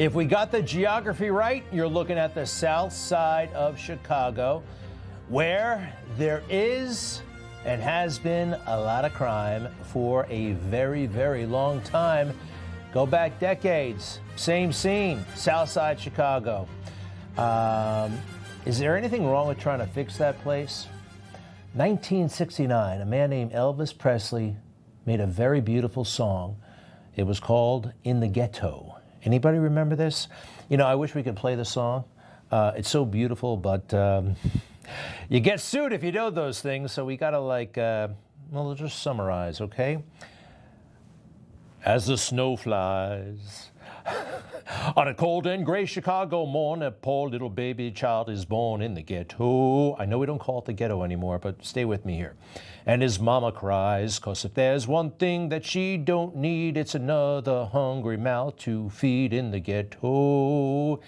If we got the geography right, you're looking at the south side of Chicago, where there is and has been a lot of crime for a very, very long time. Go back decades, same scene, south side Chicago. Is there anything wrong with trying to fix that place? 1969, a man named Elvis Presley made a very beautiful song. It was called In the Ghetto. Anybody remember this? You know, I wish we could play the song. It's so beautiful, but you get sued if you know those things, so we gotta well, just summarize, okay? As the snow flies on a cold and gray Chicago morn, a poor little baby child is born in the ghetto. I know we don't call it the ghetto anymore, but stay with me here. And his mama cries, 'cause if there's one thing that she don't need, it's another hungry mouth to feed in the ghetto.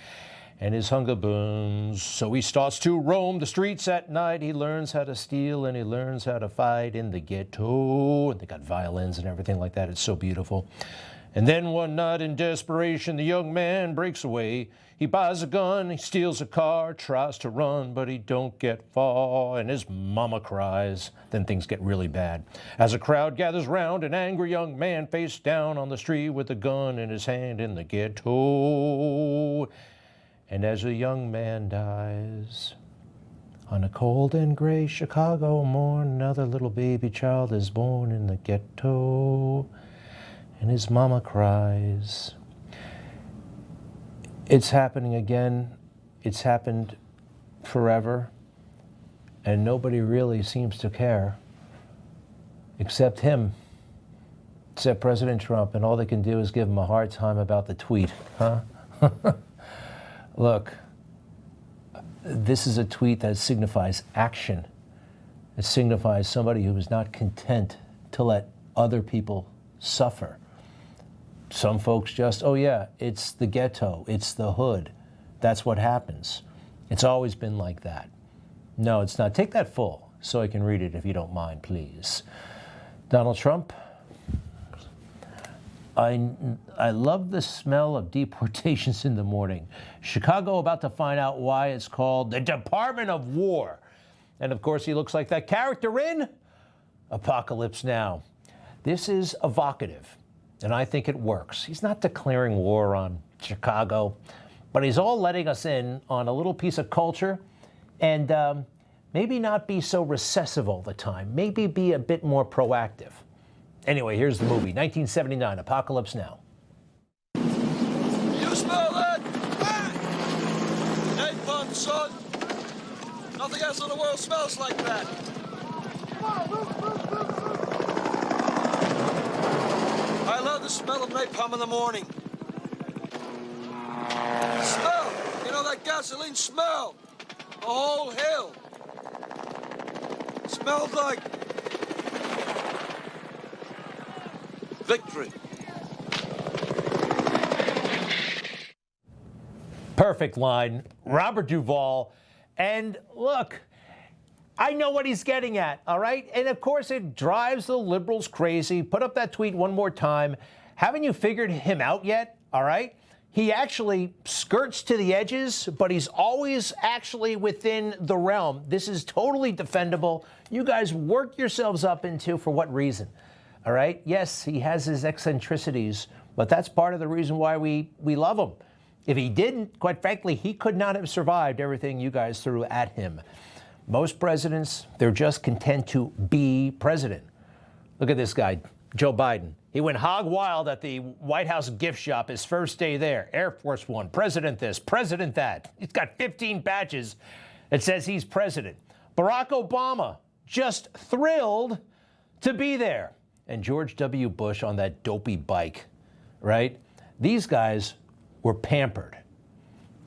And his hunger burns, so he starts to roam the streets at night. He learns how to steal and he learns how to fight in the ghetto. And they got violins and everything like that. It's so beautiful. And then one night in desperation, the young man breaks away. He buys a gun, he steals a car, tries to run, but he don't get far. And his mama cries. Then things get really bad. As a crowd gathers round, an angry young man face down on the street with a gun in his hand in the ghetto. And as a young man dies, on a cold and gray Chicago morn, another little baby child is born in the ghetto. And his mama cries. It's happening again. It's happened forever. And nobody really seems to care. Except him. Except President Trump. And all they can do is give him a hard time about the tweet. Huh? Look, this is a tweet that signifies action. It signifies somebody who is not content to let other people suffer. Some folks just, oh yeah, it's the ghetto, it's the hood. That's what happens. It's always been like that. No, it's not. Take that full so I can read it if you don't mind, please. Donald Trump, I love the smell of deportations in the morning. Chicago about to find out why it's called the Department of War. And of course, he looks like that character in Apocalypse Now. This is evocative, and I think it works. He's not declaring war on Chicago, but he's all letting us in on a little piece of culture and maybe not be so recessive all the time. Maybe be a bit more proactive. Anyway, here's the movie, 1979, Apocalypse Now. You smell that? Napalm, son. Nothing else in the world smells like that. I love the smell of napalm in the morning. Smell, you know that gasoline smell? The whole hill. Smelled like victory. Perfect line. Robert Duvall. And look, I know what he's getting at, all right? And of course, it drives the liberals crazy. Put up that tweet one more time. Haven't you figured him out yet, all right? He actually skirts to the edges, but he's always actually within the realm. This is totally defendable. You guys work yourselves up into for what reason? All right? Yes, he has his eccentricities, but that's part of the reason why we love him. If he didn't, quite frankly, he could not have survived everything you guys threw at him. Most presidents, they're just content to be president. Look at this guy, Joe Biden. He went hog wild at the White House gift shop his first day there. Air Force One, president this, president that. He's got 15 badges that says he's president. Barack Obama, just thrilled to be there. And George W. Bush on that dopey bike, right? These guys were pampered.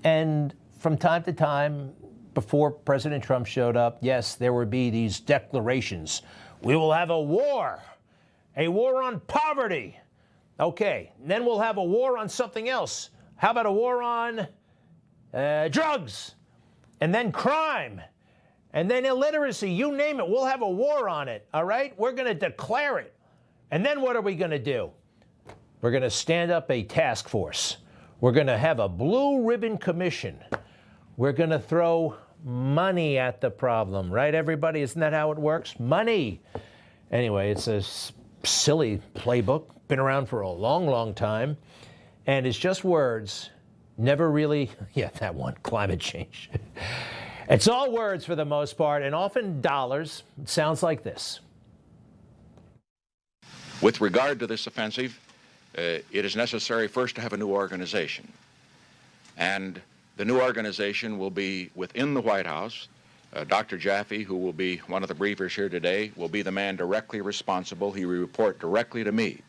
And from time to time, before President Trump showed up, yes, there would be these declarations. We will have a war on poverty. Okay, and then we'll have a war on something else. How about a war on drugs? And then crime? And then illiteracy, you name it, we'll have a war on it, all right? We're gonna declare it. And then what are we going to do? We're going to stand up a task force. We're going to have a blue ribbon commission. We're going to throw money at the problem, right, everybody? Isn't that how it works? Money. Anyway, it's a silly playbook, been around for a long, long time, and it's just words, never really, yeah, that one, climate change. It's all words for the most part, and often dollars. It sounds like this. With regard to this offensive, it is necessary first to have a new organization. And the new organization will be within the White House. Dr. Jaffe, who will be one of the briefers here today, will be the man directly responsible. He will report directly to me.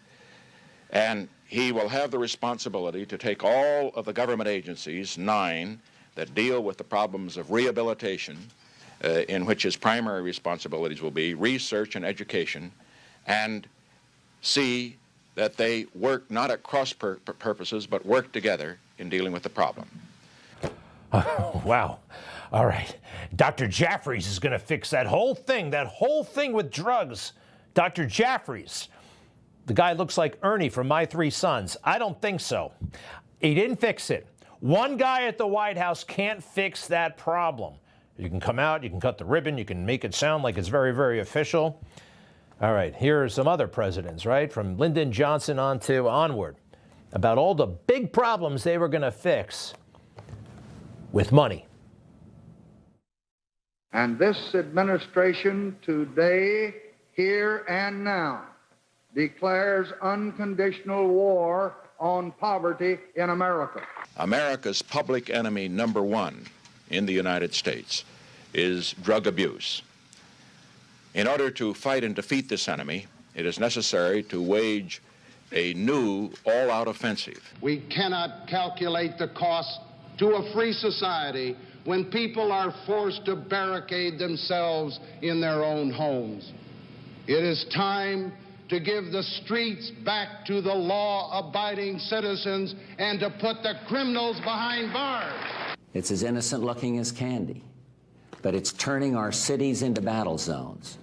And he will have the responsibility to take all of the government agencies, 9, that deal with the problems of rehabilitation, in which his primary responsibilities will be research and education, and see that they work not at cross purposes, but work together in dealing with the problem. Wow. All right. Dr. Jaffries is going to fix that whole thing with drugs. Dr. Jaffries. The guy looks like Ernie from My Three Sons. I don't think so. He didn't fix it. One guy at the White House can't fix that problem. You can come out, you can cut the ribbon, you can make it sound like it's very, very official. All right, here are some other presidents, right? From Lyndon Johnson onward, about all the big problems they were going to fix with money. And this administration today, here and now, declares unconditional war on poverty in America. America's public enemy number 1 in the United States is drug abuse. In order to fight and defeat this enemy, it is necessary to wage a new all-out offensive. We cannot calculate the cost to a free society when people are forced to barricade themselves in their own homes. It is time to give the streets back to the law-abiding citizens and to put the criminals behind bars. It's as innocent looking as candy, but it's turning our cities into battle zones,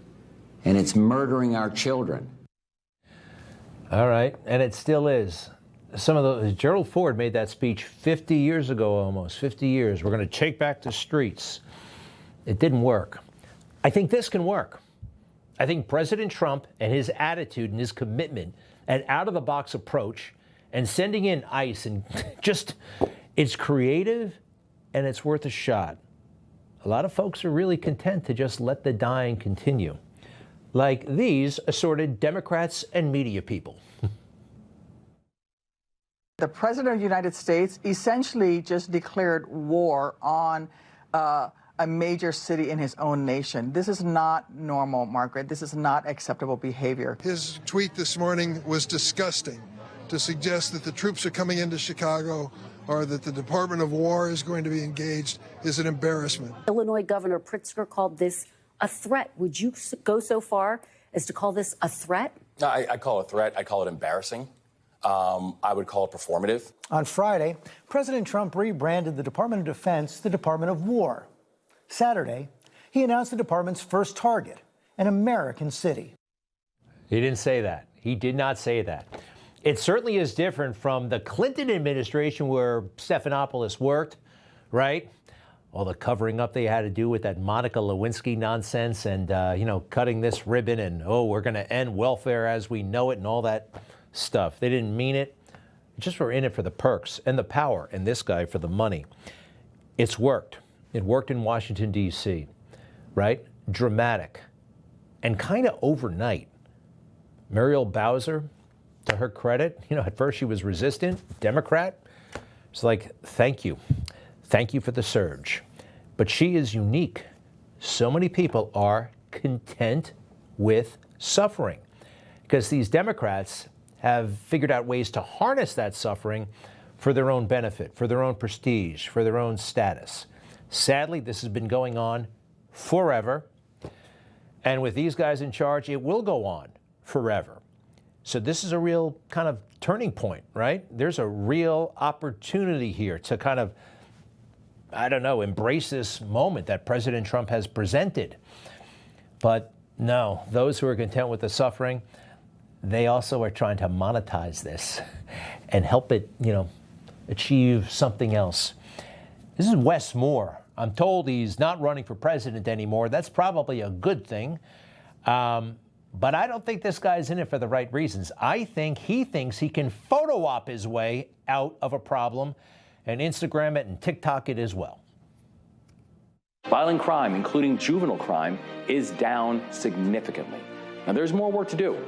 and it's murdering our children. All right, and it still is. Gerald Ford made that speech 50 years ago, almost 50 years. We're going to take back the streets. It didn't work. I think this can work. I think President Trump and his attitude and his commitment and out-of-the-box approach and sending in ICE and just, it's creative and it's worth a shot. A lot of folks are really content to just let the dying continue, like these assorted Democrats and media people. The President of the United States essentially just declared war on a major city in his own nation. This is not normal, Margaret. This is not acceptable behavior. His tweet this morning was disgusting. To suggest that the troops are coming into Chicago or that the Department of War is going to be engaged is an embarrassment. Illinois Governor Pritzker called this a threat. Would you go so far as to call this a threat? No, I call it a threat. I call it embarrassing. I would call it performative. On Friday, President Trump rebranded the Department of Defense the Department of War. Saturday, he announced the department's first target, an American city. He didn't say that. He did not say that. It certainly is different from the Clinton administration where Stephanopoulos worked, right? All the covering up they had to do with that Monica Lewinsky nonsense and, cutting this ribbon and, we're going to end welfare as we know it and all that stuff. They didn't mean it. Just were in it for the perks and the power, and this guy for the money. It's worked. It worked in Washington, D.C., right? Dramatic and kind of overnight. Muriel Bowser, to her credit, at first she was resistant, Democrat. It's like, thank you. Thank you for the surge. But she is unique. So many people are content with suffering because these Democrats have figured out ways to harness that suffering for their own benefit, for their own prestige, for their own status. Sadly, this has been going on forever. And with these guys in charge, it will go on forever. So this is a real kind of turning point, right? There's a real opportunity here to kind of, embrace this moment that President Trump has presented. But no, those who are content with the suffering, they also are trying to monetize this and help it, achieve something else. This is Wes Moore. I'm told he's not running for president anymore. That's probably a good thing. But I don't think this guy's in it for the right reasons. I think he thinks he can photo op his way out of a problem and Instagram it and TikTok it as well. Violent crime, including juvenile crime, is down significantly. Now, there's more work to do,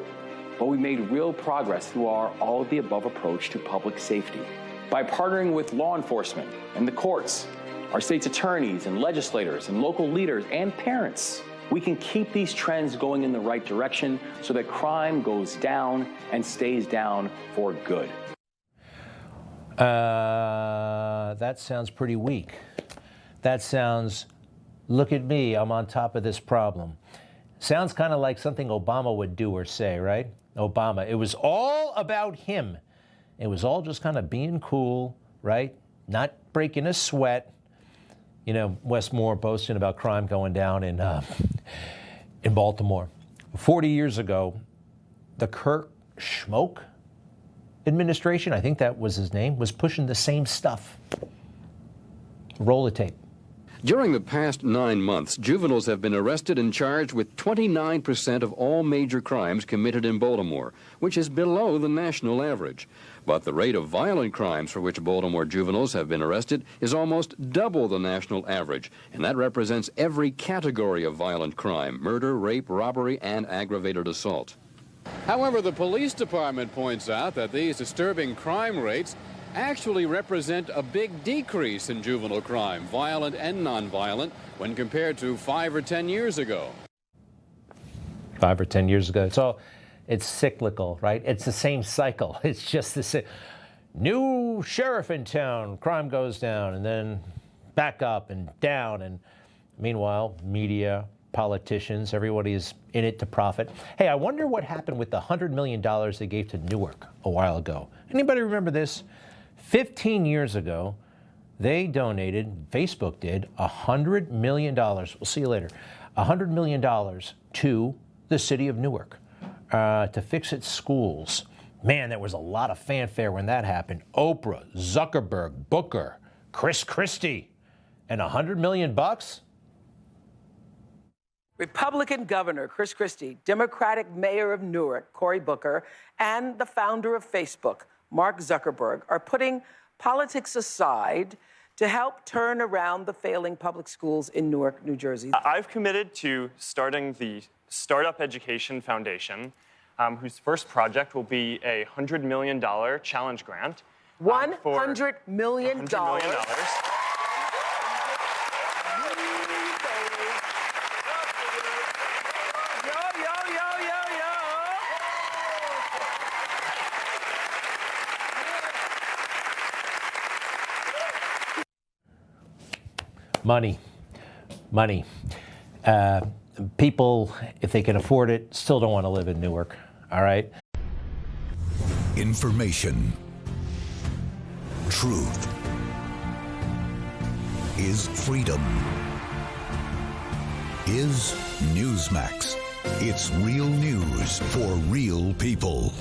but we made real progress through our all-of-the-above approach to public safety. By partnering with law enforcement and the courts, our state's attorneys and legislators and local leaders and parents, we can keep these trends going in the right direction so that crime goes down and stays down for good. That sounds pretty weak. That sounds, look at me, I'm on top of this problem. Sounds kind of like something Obama would do or say, right? Obama. It was all about him. It was all just kind of being cool, right? Not breaking a sweat. You know, Wes Moore posting about crime going down in Baltimore. 40 years ago, the Kurt Schmoke administration, I think that was his name, was pushing the same stuff. Roll the tape. During the past 9 months, juveniles have been arrested and charged with 29% of all major crimes committed in Baltimore, which is below the national average. But the rate of violent crimes for which Baltimore juveniles have been arrested is almost double the national average, and that represents every category of violent crime: murder, rape, robbery, and aggravated assault. However, the police department points out that these disturbing crime rates actually represent a big decrease in juvenile crime, violent and nonviolent, when compared to 5 or 10 years ago. 5 or 10 years ago. So it's cyclical, right? It's the same cycle. It's just the same. New sheriff in town, crime goes down, and then back up and down. And meanwhile, media, politicians, everybody's in it to profit. Hey, I wonder what happened with the $100 million they gave to Newark a while ago. Anybody remember this? 15 years ago, they donated, Facebook did, $100 million. We'll see you later. $100 million to the city of Newark to fix its schools. Man, there was a lot of fanfare when that happened. Oprah, Zuckerberg, Booker, Chris Christie, and $100 million bucks? Republican Governor Chris Christie, Democratic Mayor of Newark, Cory Booker, and the founder of Facebook, Mark Zuckerberg, are putting politics aside to help turn around the failing public schools in Newark, New Jersey. I've committed to starting the Startup Education Foundation, whose first project will be a $100 million challenge grant. $100 million. $100 million. Money. People, if they can afford it, still don't want to live in Newark, all right? Information. Truth. Is freedom. Is Newsmax. It's real news for real people.